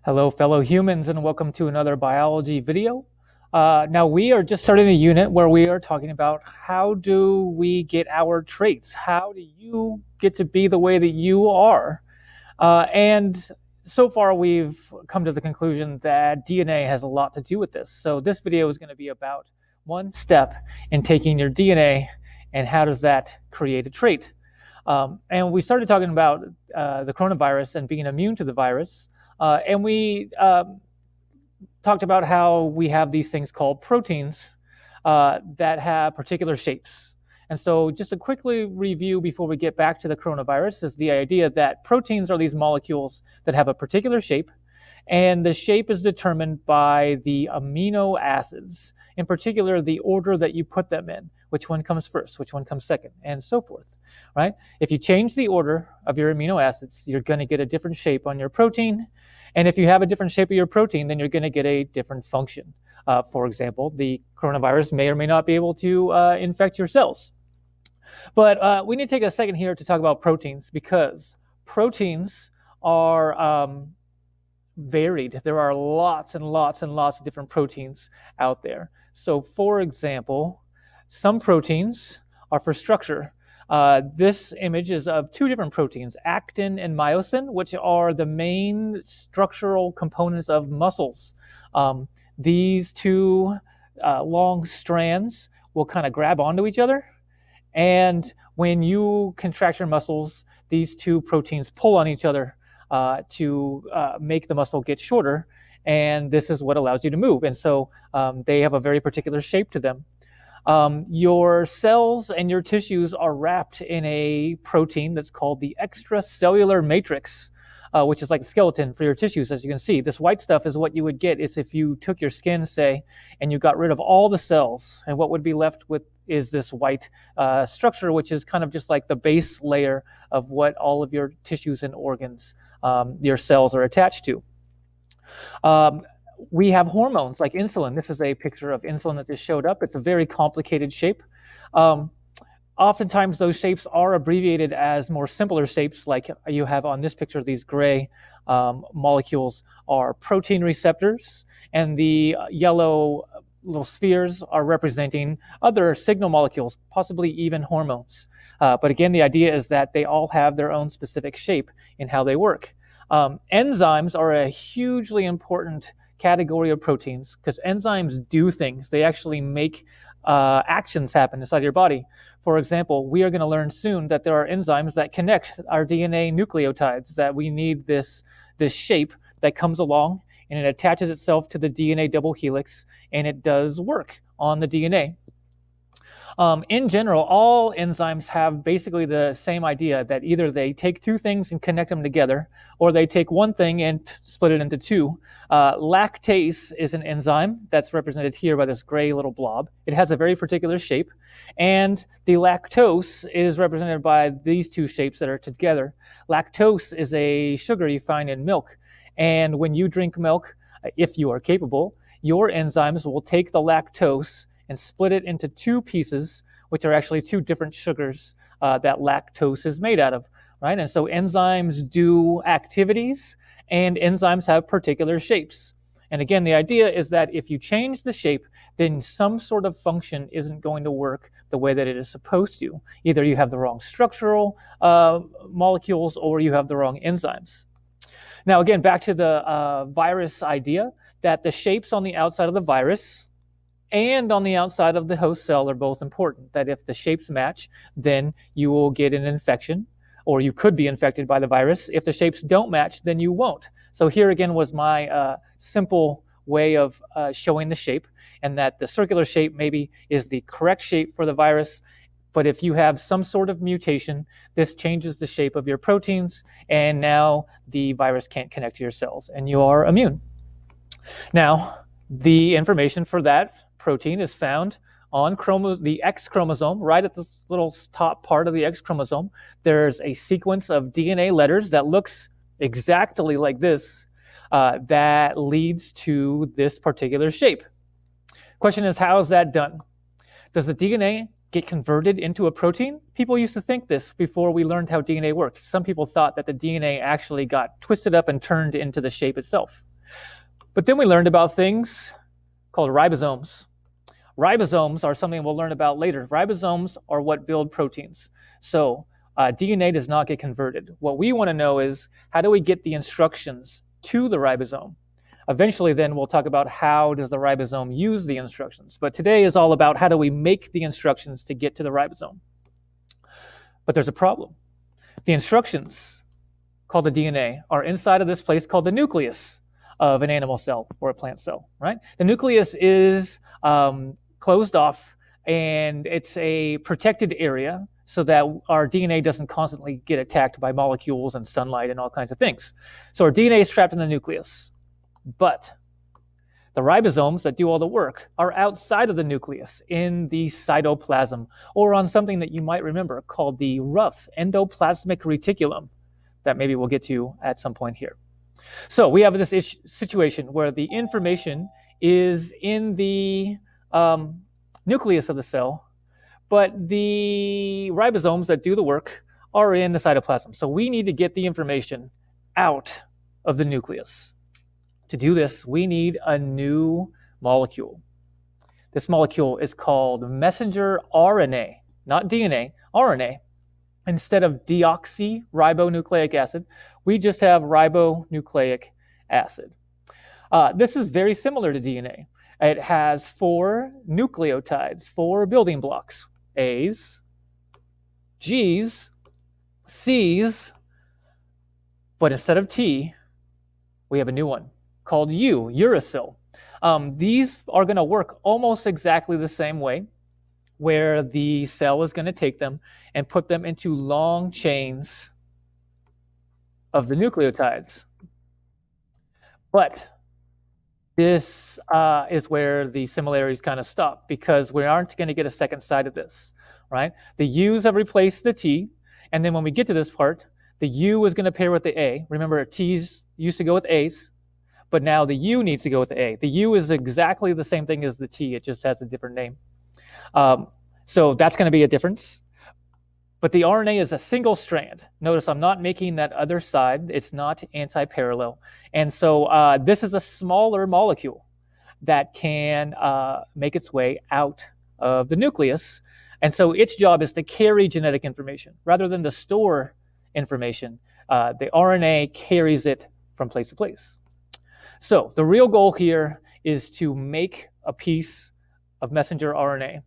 Hello, fellow humans, and welcome to another biology video. Now, we are just starting a unit where we are talking about how do we get our traits? How do you get to be the way that you are? And so far, we've come to the conclusion that DNA has a lot to do with this. So this video is going to be about one step in taking your DNA and how does that create a trait. And we started talking about the coronavirus and being immune to the virus. And we talked about how we have these things called proteins that have particular shapes. And so just to quickly review before we get back to the coronavirus is the idea that proteins are these molecules that have a particular shape, and the shape is determined by the amino acids, in particular the order that you put them in, which one comes first, which one comes second, and so forth, right? If you change the order of your amino acids, you're going to get a different shape on your protein. And if you have a different shape of your protein, then you're going to get a different function. For example, the coronavirus may or may not be able to infect your cells. But we need to take a second here to talk about proteins, because proteins are varied. There are lots and lots and lots of different proteins out there. So for example, some proteins are for structure. This image is of two different proteins, actin and myosin, which are the main structural components of muscles. These two long strands will kind of grab onto each other. And when you contract your muscles, these two proteins pull on each other to make the muscle get shorter. And this is what allows you to move. And so they have a very particular shape to them. Your cells and your tissues are wrapped in a protein that's called the extracellular matrix, which is like the skeleton for your tissues, as you can see. This white stuff is what you would get is if you took your skin, say, and you got rid of all the cells, and what would be left with is this white structure, which is kind of just like the base layer of what all of your tissues and organs, your cells are attached to. We have hormones like insulin. This is a picture of insulin that just showed up. It's a very complicated shape. Oftentimes those shapes are abbreviated as more simpler shapes, like you have on this picture. These gray molecules are protein receptors, and the yellow little spheres are representing other signal molecules, possibly even hormones. But again, the idea is that they all have their own specific shape in how they work. Enzymes are a hugely important category of proteins because enzymes do things. They actually make actions happen inside your body. For example, we are going to learn soon that there are enzymes that connect our DNA nucleotides, that we need this shape that comes along and it attaches itself to the DNA double helix, and it does work on the DNA. In general, all enzymes have basically the same idea, that either they take two things and connect them together, or they take one thing and split it into two. Lactase is an enzyme that's represented here by this gray little blob. It has a very particular shape, and the lactose is represented by these two shapes that are together. Lactose is a sugar you find in milk, and when you drink milk, if you are capable, your enzymes will take the lactose and split it into two pieces, which are actually two different sugars that lactose is made out of, right? And so enzymes do activities, and enzymes have particular shapes. And again, the idea is that if you change the shape, then some sort of function isn't going to work the way that it is supposed to. Either you have the wrong structural molecules, or you have the wrong enzymes. Now, again, back to the virus idea, that the shapes on the outside of the virus and on the outside of the host cell are both important. That if the shapes match, then you will get an infection, or you could be infected by the virus. If the shapes don't match, then you won't. So here again was my simple way of showing the shape, and that the circular shape maybe is the correct shape for the virus. But if you have some sort of mutation, this changes the shape of your proteins, and now the virus can't connect to your cells, and you are immune. Now, the information for that protein is found on the X chromosome, right at this little top part of the X chromosome. There's a sequence of DNA letters that looks exactly like this that leads to this particular shape. Question is, how is that done? Does the DNA get converted into a protein? People used to think this before we learned how DNA worked. Some people thought that the DNA actually got twisted up and turned into the shape itself. But then we learned about things called ribosomes. Ribosomes are something we'll learn about later. Ribosomes are what build proteins. So DNA does not get converted. What we want to know is, how do we get the instructions to the ribosome? Eventually, then, we'll talk about how does the ribosome use the instructions. But today is all about how do we make the instructions to get to the ribosome. But there's a problem. The instructions, called the DNA, are inside of this place called the nucleus of an animal cell or a plant cell, right? The nucleus is closed off, and it's a protected area so that our DNA doesn't constantly get attacked by molecules and sunlight and all kinds of things. So our DNA is trapped in the nucleus. But the ribosomes that do all the work are outside of the nucleus in the cytoplasm, or on something that you might remember called the rough endoplasmic reticulum that maybe we'll get to at some point here. So we have this situation where the information is in the nucleus of the cell, but the ribosomes that do the work are in the cytoplasm. So we need to get the information out of the nucleus. To do this, we need a new molecule. This molecule is called messenger RNA, not DNA, RNA. Instead of deoxyribonucleic acid, we just have ribonucleic acid. This is very similar to DNA. It has 4 nucleotides, 4 building blocks: A's, G's, C's, but instead of T, we have a new one called uracil. These are going to work almost exactly the same way, where the cell is going to take them and put them into long chains of the nucleotides. But this is where the similarities kind of stop, because we aren't going to get a second side of this, right? The U's have replaced the T, and then when we get to this part, the U is going to pair with the A. Remember, T's used to go with A's, but now the U needs to go with the A. The U is exactly the same thing as the T, it just has a different name. So that's going to be a difference. But the RNA is a single strand. Notice I'm not making that other side. It's not anti-parallel. And so this is a smaller molecule that can make its way out of the nucleus. And so its job is to carry genetic information. Rather than to store information, the RNA carries it from place to place. So the real goal here is to make a piece of messenger RNA.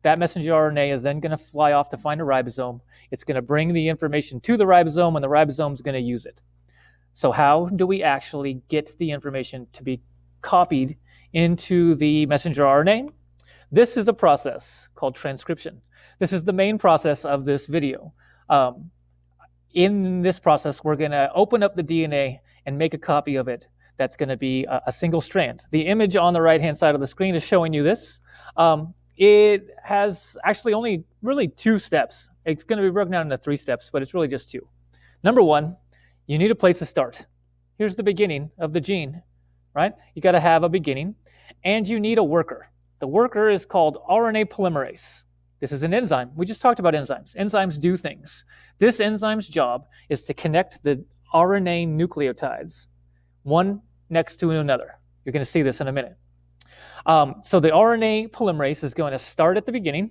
That messenger RNA is then going to fly off to find a ribosome. It's going to bring the information to the ribosome, and the ribosome is going to use it. So how do we actually get the information to be copied into the messenger RNA? This is a process called transcription. This is the main process of this video. In this process, we're going to open up the DNA and make a copy of it that's going to be a single strand. The image on the right-hand side of the screen is showing you this. It has actually only really 2 steps. It's going to be broken down into 3 steps, but it's really just 2. Number 1, you need a place to start. Here's the beginning of the gene, right? You got to have a beginning, and you need a worker. The worker is called RNA polymerase. This is an enzyme. We just talked about enzymes. Enzymes do things. This enzyme's job is to connect the RNA nucleotides, one next to another. You're going to see this in a minute. So the RNA polymerase is going to start at the beginning,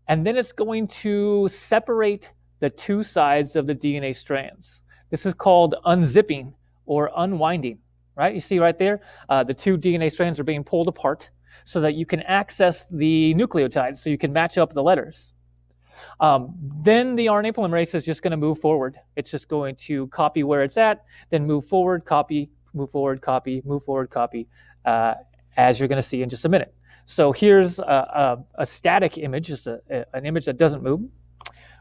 and then it's going to separate the 2 sides of the DNA strands. This is called unzipping or unwinding, right? You see right there, the 2 DNA strands are being pulled apart so that you can access the nucleotides, so you can match up the letters. Then the RNA polymerase is just going to move forward. It's just going to copy where it's at, then move forward, copy, move forward, copy, move forward, copy, as you're going to see in just a minute. So here's a static image, just an image that doesn't move.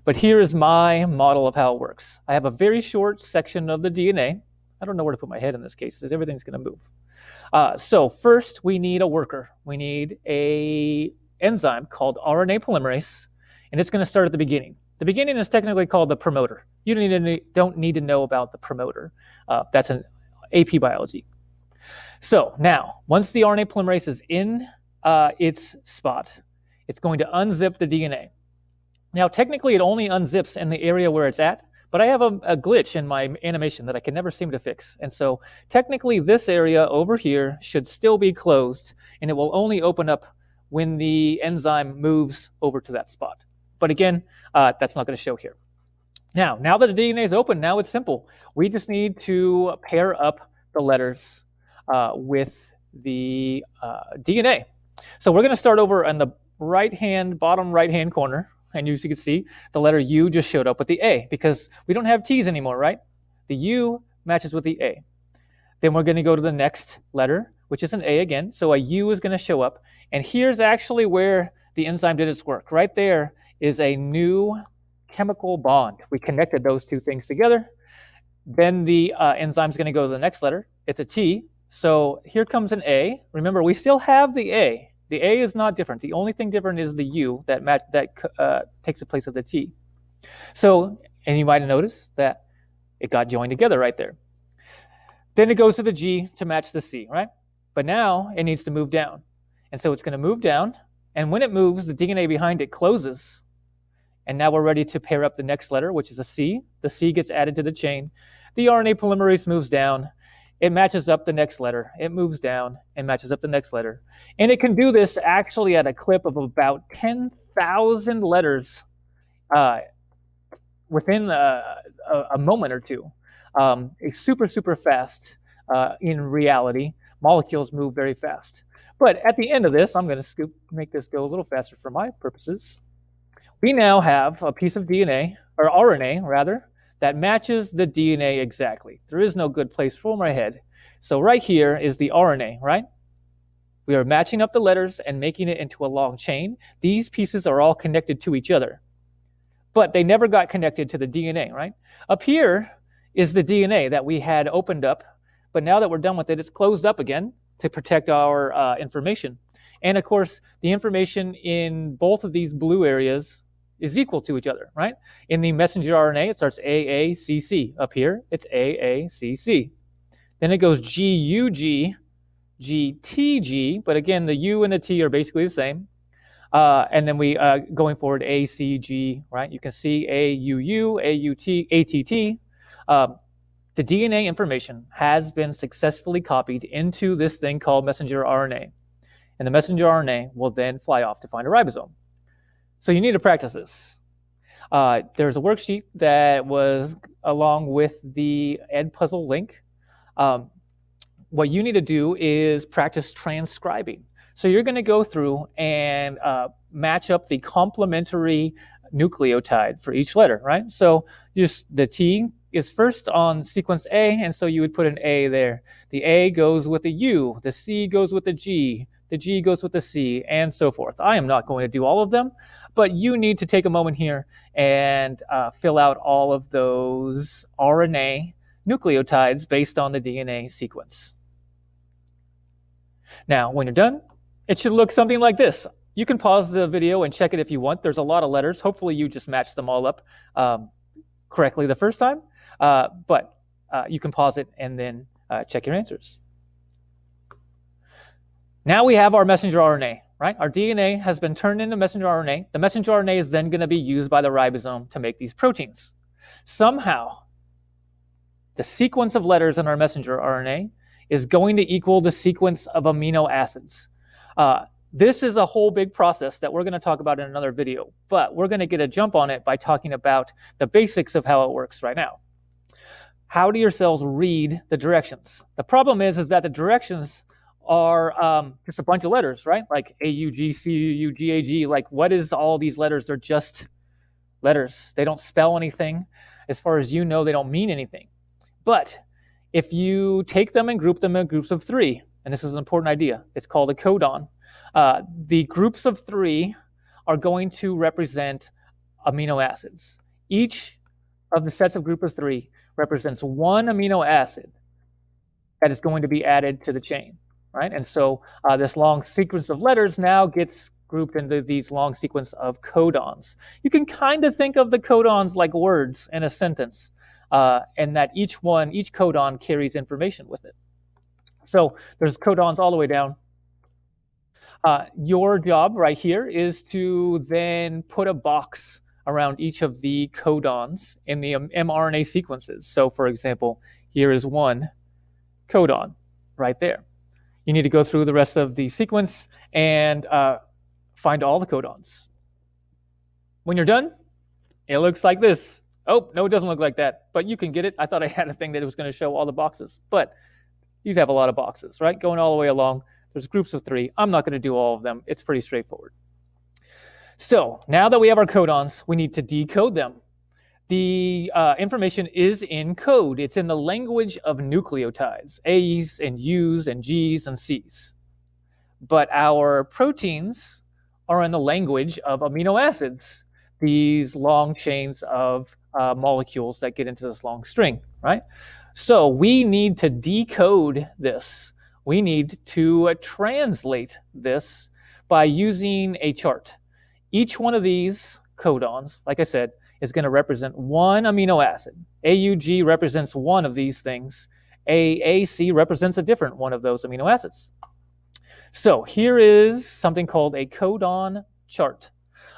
But here is my model of how it works. I have a very short section of the DNA. I don't know where to put my head in this case, because everything's going to move. So first, we need a worker. We need an enzyme called RNA polymerase, and it's going to start at the beginning. The beginning is technically called the promoter. You don't need to know about the promoter. That's an AP biology. So now, once the RNA polymerase is in its spot, it's going to unzip the DNA. Now, technically, it only unzips in the area where it's at, But I have a glitch in my animation that I can never seem to fix. And so technically this area over here should still be closed, and it will only open up when the enzyme moves over to that spot. But again, that's not going to show here. Now that the DNA is open, now it's simple. We just need to pair up the letters with the DNA. So we're going to start over on the bottom right-hand corner. And as you can see, the letter U just showed up with the A because we don't have T's anymore, right? The U matches with the A. Then we're going to go to the next letter, which is an A again. So a U is going to show up. And here's actually where the enzyme did its work. Right there is a new chemical bond. We connected those two things together. Then the enzyme is going to go to the next letter. It's a T. So here comes an A. Remember, we still have the A. The A is not different. The only thing different is the U that takes the place of the T. So, and you might have noticed that it got joined together right there. Then it goes to the G to match the C, right? But now it needs to move down. And so it's going to move down. And when it moves, the DNA behind it closes. And now we're ready to pair up the next letter, which is a C. The C gets added to the chain. The RNA polymerase moves down. It matches up the next letter. It moves down and matches up the next letter. And it can do this actually at a clip of about 10,000 letters within a moment or two. It's super, super fast in reality. Molecules move very fast. But at the end of this, I'm going to make this go a little faster for my purposes. We now have a piece of DNA, or RNA rather, that matches the DNA exactly. There is no good place for my head. So right here is the RNA, right? We are matching up the letters and making it into a long chain. These pieces are all connected to each other, but they never got connected to the DNA, right? Up here is the DNA that we had opened up, but now that we're done with it, it's closed up again to protect our information. And of course, the information in both of these blue areas is equal to each other, right? In the messenger RNA, it starts AACC. Up here, it's AACC. Then it goes GUG, GTG, but again, the U and the T are basically the same. And then we, going forward, ACG, right? You can see AUU, AUT, ATT. The DNA information has been successfully copied into this thing called messenger RNA. And the messenger RNA will then fly off to find a ribosome. So you need to practice this. There's a worksheet that was along with the Edpuzzle link. What you need to do is practice transcribing. So you're going to go through and match up the complementary nucleotide for each letter, right? So just the T is first on sequence A, and so you would put an A there. The A goes with the U, the C goes with the G goes with the C, and so forth. I am not going to do all of them, but you need to take a moment here and fill out all of those RNA nucleotides based on the DNA sequence. Now, when you're done, it should look something like this. You can pause the video and check it if you want. There's a lot of letters. Hopefully you just matched them all up correctly the first time, but you can pause it and then check your answers. Now we have our messenger RNA, right? Our DNA has been turned into messenger RNA. The messenger RNA is then going to be used by the ribosome to make these proteins. Somehow, the sequence of letters in our messenger RNA is going to equal the sequence of amino acids. This is a whole big process that we're going to talk about in another video, but we're going to get a jump on it by talking about the basics of how it works right now. How do your cells read the directions? The problem is that the directions are just a bunch of letters, right? Like AUG, CUU, GAG. Like, what is all these letters? They're just letters. They don't spell anything. As far as you know, they don't mean anything. But if you take them and group them in groups of 3, and this is an important idea, it's called a codon. The groups of 3 are going to represent amino acids. Each of the sets of group of 3 represents one amino acid that is going to be added to the chain, right? And so this long sequence of letters now gets grouped into these long sequence of codons. You can kind of think of the codons like words in a sentence, and that each codon carries information with it. So there's codons all the way down. Your job right here is to then put a box around each of the codons in the mRNA sequences. So for example, here is one codon right there. You need to go through the rest of the sequence and find all the codons. When you're done, it looks like this. Oh, no, it doesn't look like that, but you can get it. I thought I had a thing that it was going to show all the boxes, but you'd have a lot of boxes, right? Going all the way along. There's groups of 3. I'm not going to do all of them. It's pretty straightforward. So now that we have our codons, we need to decode them. The information is in code. It's in the language of nucleotides, A's and U's and G's and C's. But our proteins are in the language of amino acids, these long chains of molecules that get into this long string, right? So we need to decode this. We need to translate this by using a chart. Each one of these codons, like I said, is going to represent one amino acid. AUG represents one of these things. AAC represents a different one of those amino acids. So here is something called a codon chart.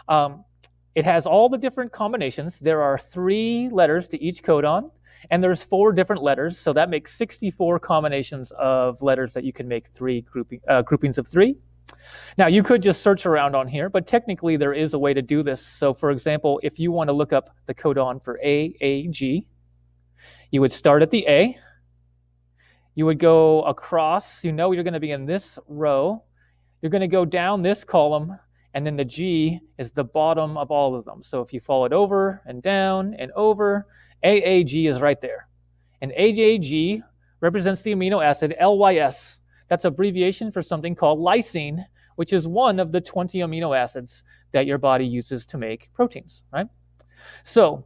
It has all the different combinations. There are 3 letters to each codon, and there's 4 different letters, so that makes 64 combinations of letters that you can make 3 groupings of 3. Now, you could just search around on here, but technically there is a way to do this. So, for example, if you want to look up the codon for AAG, you would start at the A. You would go across. You know you're going to be in this row. You're going to go down this column, and then the G is the bottom of all of them. So if you follow it over and down and over, AAG is right there. And AAG represents the amino acid LYS. That's abbreviation for something called lysine, which is one of the 20 amino acids that your body uses to make proteins, right? So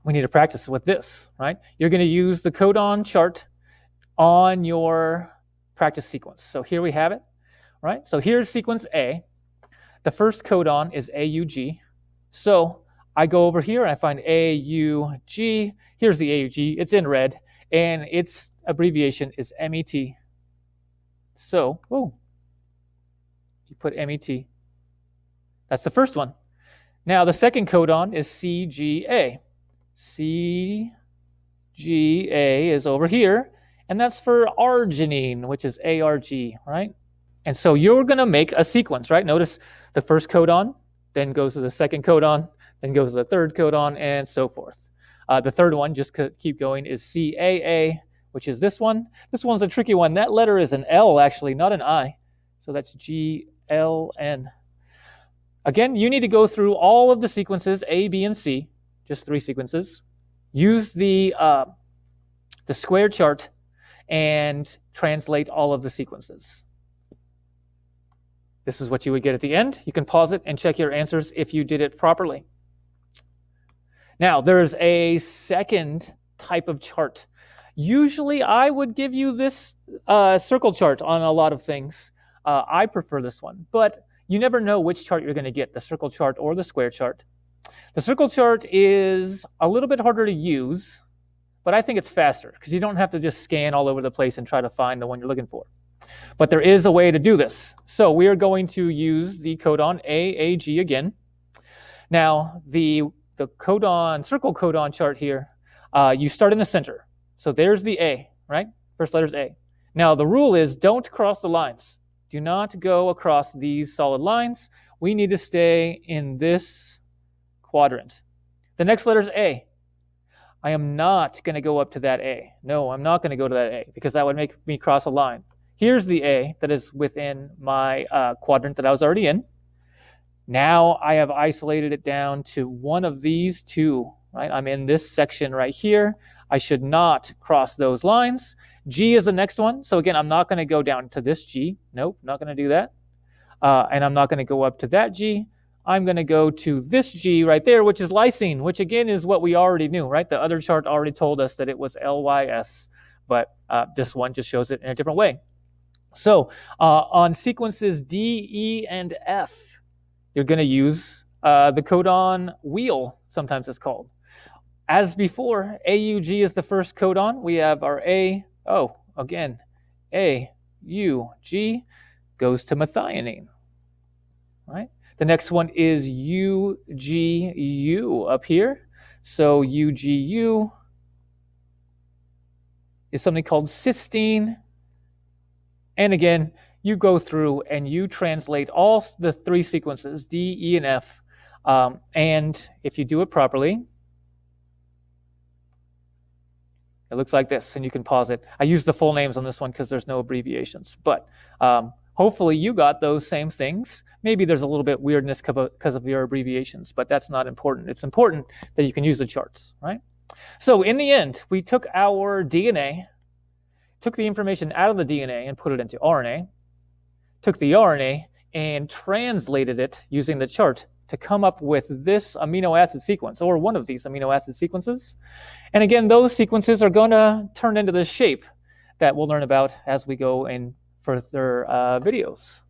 we need to practice with this, right? You're going to use the codon chart on your practice sequence. So here we have it, right? So here's sequence A. The first codon is AUG. So I go over here and I find AUG. Here's the AUG. It's in red, and its abbreviation is MET. So, you put MET. That's the first one. Now, the second codon is CGA. CGA is over here, and that's for arginine, which is ARG, right? And so you're going to make a sequence, right? Notice the first codon, then goes to the second codon, then goes to the third codon, and so forth. The third one, just keep going, is CAA, which is this one. This one's a tricky one. That letter is an L, actually, not an I. So that's GLN. Again, you need to go through all of the sequences, A, B, and C, just 3 sequences. Use the square chart and translate all of the sequences. This is what you would get at the end. You can pause it and check your answers if you did it properly. Now, there's a second type of chart. Usually, I would give you this circle chart on a lot of things. I prefer this one, but you never know which chart you're going to get, the circle chart or the square chart. The circle chart is a little bit harder to use, but I think it's faster because you don't have to just scan all over the place and try to find the one you're looking for. But there is a way to do this. So we are going to use the codon AAG again. Now, the codon, circle codon chart here, you start in the center. So there's the A, right? First letter's A. Now, the rule is don't cross the lines. Do not go across these solid lines. We need to stay in this quadrant. The next letter's A. I am not going to go up to that A. No, I'm not going to go to that A because that would make me cross a line. Here's the A that is within my quadrant that I was already in. Now I have isolated it down to one of these 2, right? I'm in this section right here. I should not cross those lines. G is the next one. So again, I'm not going to go down to this G. Nope, not going to do that. And I'm not going to go up to that G. I'm going to go to this G right there, which is lysine, which again is what we already knew, right? The other chart already told us that it was LYS, but this one just shows it in a different way. So on sequences D, E, and F, you're going to use the codon wheel, sometimes it's called. As before, AUG is the first codon. We have our AUG goes to methionine, right? The next one is UGU up here. So UGU is something called cysteine. And again, you go through and you translate all the 3 sequences, D, E, and F. And if you do it properly, it looks like this, and you can pause it. I use the full names on this one because there's no abbreviations. But hopefully you got those same things. Maybe there's a little bit weirdness because of your abbreviations, but that's not important. It's important that you can use the charts, right? So in the end, we took our DNA, took the information out of the DNA and put it into RNA, took the RNA and translated it using the chart to come up with this amino acid sequence, or one of these amino acid sequences. And again, those sequences are going to turn into the shape that we'll learn about as we go in further videos.